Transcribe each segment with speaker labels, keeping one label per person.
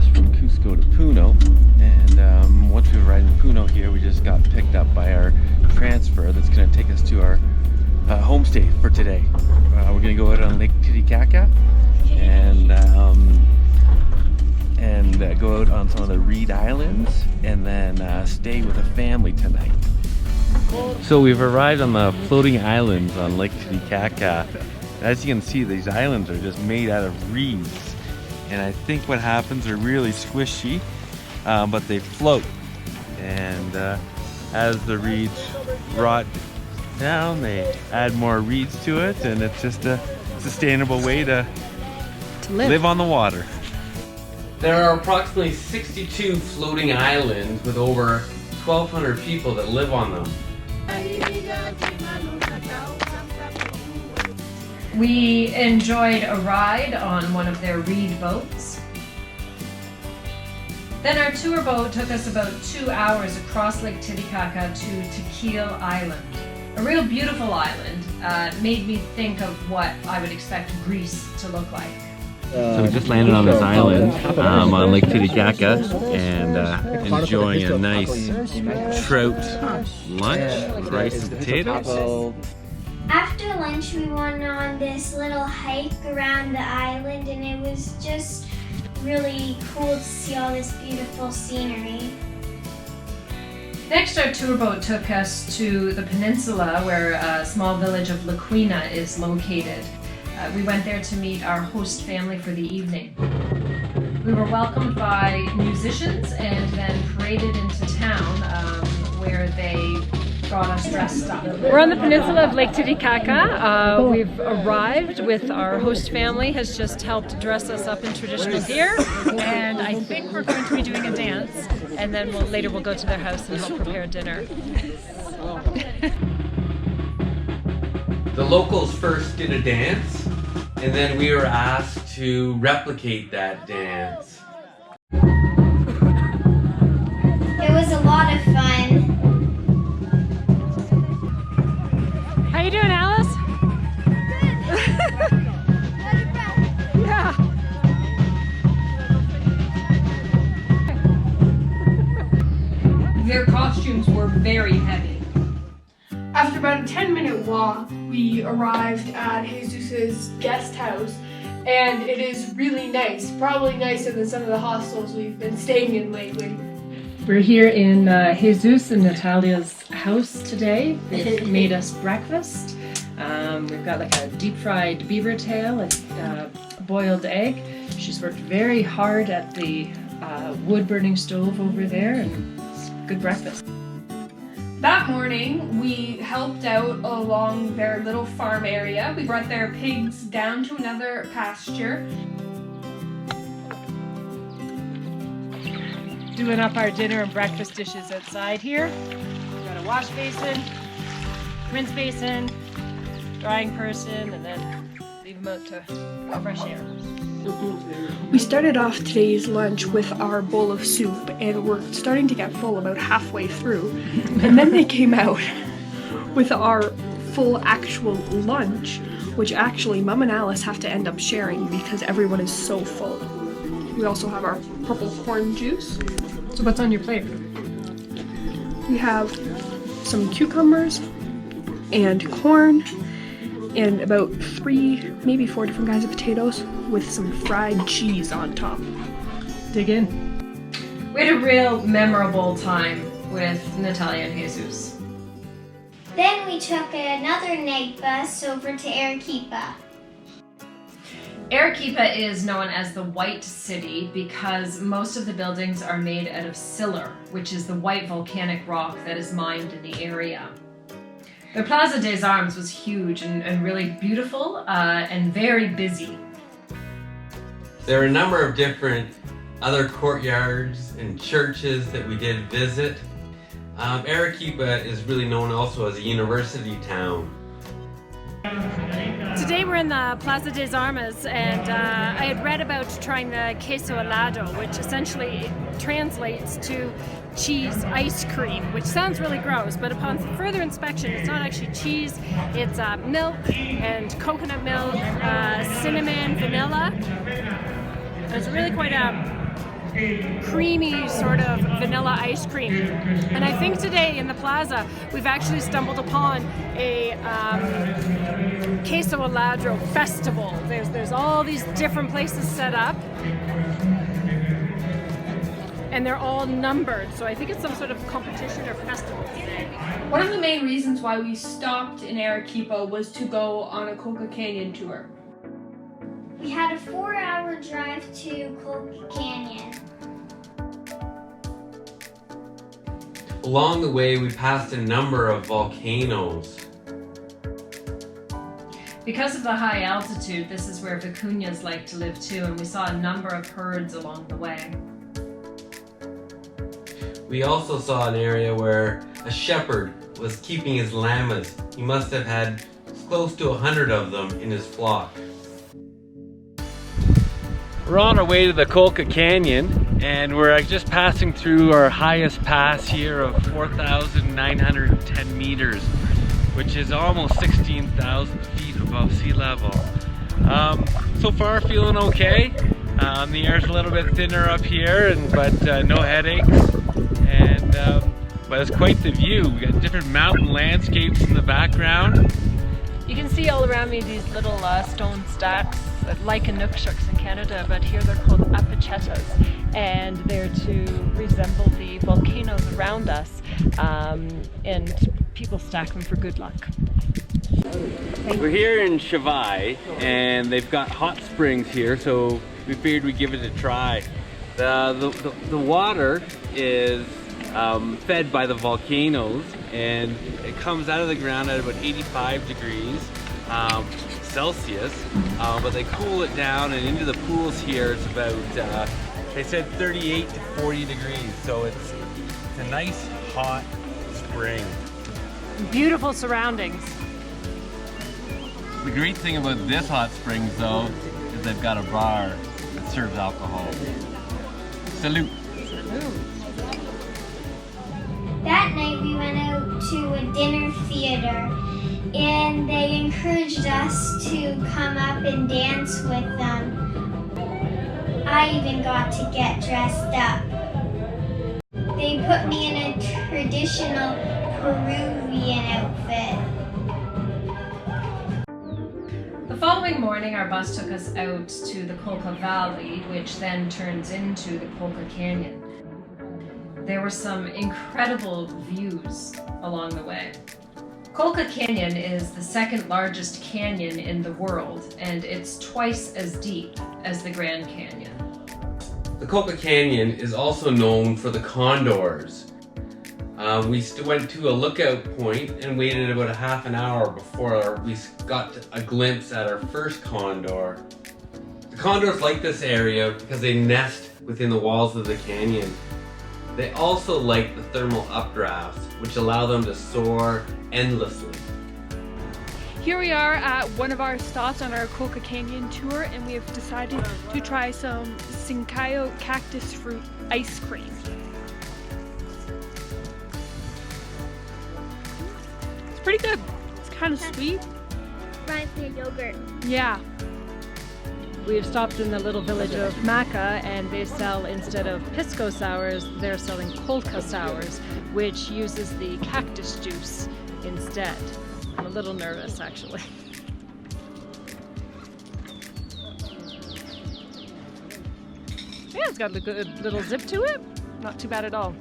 Speaker 1: bus from Cusco to Puno, and once we arrived in Puno here, we just got picked up by our transfer that's going to take us to our homestay for today. We're going to go out on Lake Titicaca and go out on some of the Reed Islands, and then stay with a family tonight. So we've arrived on the floating islands on Lake Titicaca. As you can see, these islands are just made out of reeds, and I think what happens, are really squishy, but they float, and as the reeds rot down, they add more reeds to it, and it's just a sustainable way to live on the water. There are approximately 62 floating islands with over 1,200 people that live on them.
Speaker 2: We enjoyed a ride on one of their reed boats. Then our tour boat took us about 2 hours across Lake Titicaca to Tequil Island. A real beautiful island, made me think of what I would expect Greece to look like.
Speaker 1: So we just landed on this island on Lake Titicaca, and enjoying a nice trout lunch with rice and potatoes.
Speaker 3: After lunch, we went on this little hike around the island, and it was just really cool to see all this beautiful scenery.
Speaker 2: Next, our tour boat took us to the peninsula where a small village of Laquina is located. We went there to meet our host family for the evening. We were welcomed by musicians and then paraded into town where they got us dressed up. We're on the peninsula of Lake Titicaca. We've arrived with our host family, has just helped dress us up in traditional gear, and I think we're going to be doing a dance, and then later we'll go to their house and help prepare dinner.
Speaker 1: The locals first did a dance, and then we were asked to replicate that dance.
Speaker 3: It was a lot of fun.
Speaker 2: How you doing, Alice? Yeah. Their costumes were very heavy.
Speaker 4: After about a 10-minute walk, we arrived at Jesus' guest house, and it is really nice, probably nicer than some of the hostels we've been staying in lately.
Speaker 2: We're here in Jesus and Natalia's house today. They've made us breakfast. We've got like a deep fried beaver tail, a boiled egg. She's worked very hard at the wood burning stove over there, and it's good breakfast.
Speaker 4: That morning, we helped out along their little farm area. We brought their pigs down to another pasture.
Speaker 2: Doing up our dinner and breakfast dishes outside here. We've got a wash basin, rinse basin, drying person, and then leave them out to fresh air.
Speaker 4: We started off today's lunch with our bowl of soup, and we're starting to get full about halfway through. And then they came out with our full actual lunch, which actually Mum and Alice have to end up sharing because everyone is so full. We also have our purple corn juice.
Speaker 2: So what's on your plate?
Speaker 4: We have some cucumbers and corn and about 3, maybe 4 different kinds of potatoes with some fried cheese on top.
Speaker 2: Dig in. We had a real memorable time with Natalia and Jesus.
Speaker 3: Then we took another night bus over to Arequipa.
Speaker 2: Arequipa is known as the White City because most of the buildings are made out of sillar, which is the white volcanic rock that is mined in the area. The Plaza des Armes was huge and really beautiful and very busy.
Speaker 1: There are a number of different other courtyards and churches that we did visit. Arequipa is really known also as a university town.
Speaker 2: Today we're in the Plaza des Armes, and I had read about trying the queso helado, which essentially translates to cheese ice cream, which sounds really gross, but upon further inspection it's not actually cheese, it's milk and coconut milk, cinnamon, vanilla. It's really quite
Speaker 5: creamy sort of vanilla ice cream. And I think today in the plaza, we've actually stumbled upon a queso heladro festival. There's all these different places set up, and they're all numbered. So I think it's some sort of competition or festival today.
Speaker 4: One of the main reasons why we stopped in Arequipa was to go on a Colca Canyon tour.
Speaker 3: We had a 4-hour drive to Colca Canyon.
Speaker 1: Along the way, we passed a number of volcanoes.
Speaker 2: Because of the high altitude, this is where vicuñas like to live too, and we saw a number of herds along the way.
Speaker 1: We also saw an area where a shepherd was keeping his llamas. He must have had close to 100 of them in his flock. We're on our way to the Colca Canyon, and we're just passing through our highest pass here of 4,910 meters, which is almost 16,000 feet above sea level. So far feeling okay. The air's a little bit thinner up here, but no headaches. But it's quite the view. We got different mountain landscapes in the background.
Speaker 5: You can see all around me these little stone stacks, like Inuksuks in Canada, but here they're called apachetas, and they're to resemble the volcanoes around us, and people stack them for good luck.
Speaker 1: We're here in Chivay, and they've got hot springs here, so we figured we'd give it a try. The water is fed by the volcanoes, and it comes out of the ground at about 85 degrees Celsius, but they cool it down, and into the pools here it's about, they said 38 to 40 degrees, so it's a nice hot spring.
Speaker 5: Beautiful surroundings.
Speaker 1: The great thing about this hot springs though is they've got a bar that serves alcohol. Salute!
Speaker 3: That night we went out to a dinner theater, and they encouraged us to come up and dance with them. I even got to get dressed up. They put me in a traditional Peruvian outfit.
Speaker 2: The following morning, our bus took us out to the Colca Valley, which then turns into the Colca Canyon. There were some incredible views along the way. Colca Canyon is the second largest canyon in the world, and it's twice as deep as the Grand Canyon.
Speaker 1: The Colca Canyon is also known for the condors. We went to a lookout point and waited about a half an hour before we got a glimpse at our first condor. The condors like this area because they nest within the walls of the canyon. They also like the thermal updrafts, which allow them to soar endlessly.
Speaker 5: Here we are at one of our stops on our Colca Canyon tour, and we have decided to try some Cincayo cactus fruit ice cream. It's pretty good. It's kind of sweet.
Speaker 3: Reminds me of yogurt.
Speaker 5: Yeah. We've stopped in the little village of Maca, and they sell, instead of pisco sours, they're selling Colca sours, which uses the cactus juice instead. I'm a little nervous, actually. Yeah, it's got a good little zip to it. Not too bad at all.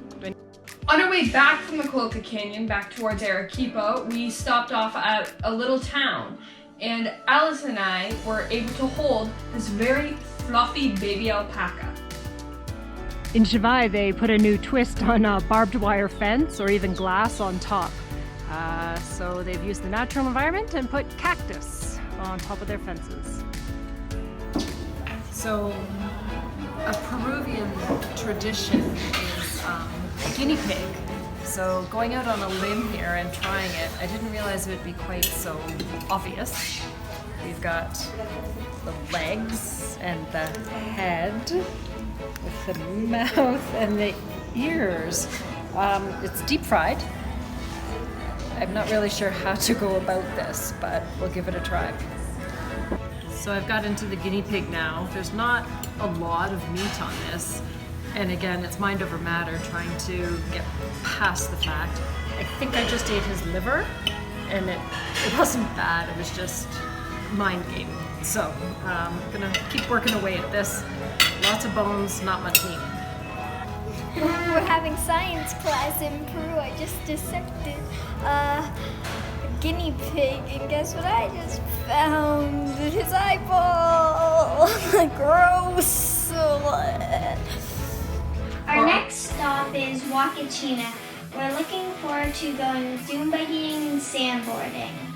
Speaker 4: On our way back from the Colca Canyon, back towards Arequipa, we stopped off at a little town. And Alice and I were able to hold this very fluffy baby alpaca.
Speaker 5: In Chivay, they put a new twist on a barbed wire fence or even glass on top. So they've used the natural environment and put cactus on top of their fences.
Speaker 2: So, a Peruvian tradition is guinea pig. So going out on a limb here and trying it, I didn't realize it would be quite so obvious. We've got the legs and the head with the mouth and the ears. It's deep fried. I'm not really sure how to go about this, but we'll give it a try. So I've got into the guinea pig now. There's not a lot of meat on this.
Speaker 5: And again, it's mind over matter, trying to get past the fact. I think I just ate his liver, and it wasn't bad, it was just mind game. So I'm gonna keep working away at this. Lots of bones, not much meat.
Speaker 6: We're having science class in Peru. I just dissected a guinea pig, and guess what I just found? His eyeball! Gross!
Speaker 3: Our next stop is Wakachina. We're looking forward to going Zumba-heating and sandboarding.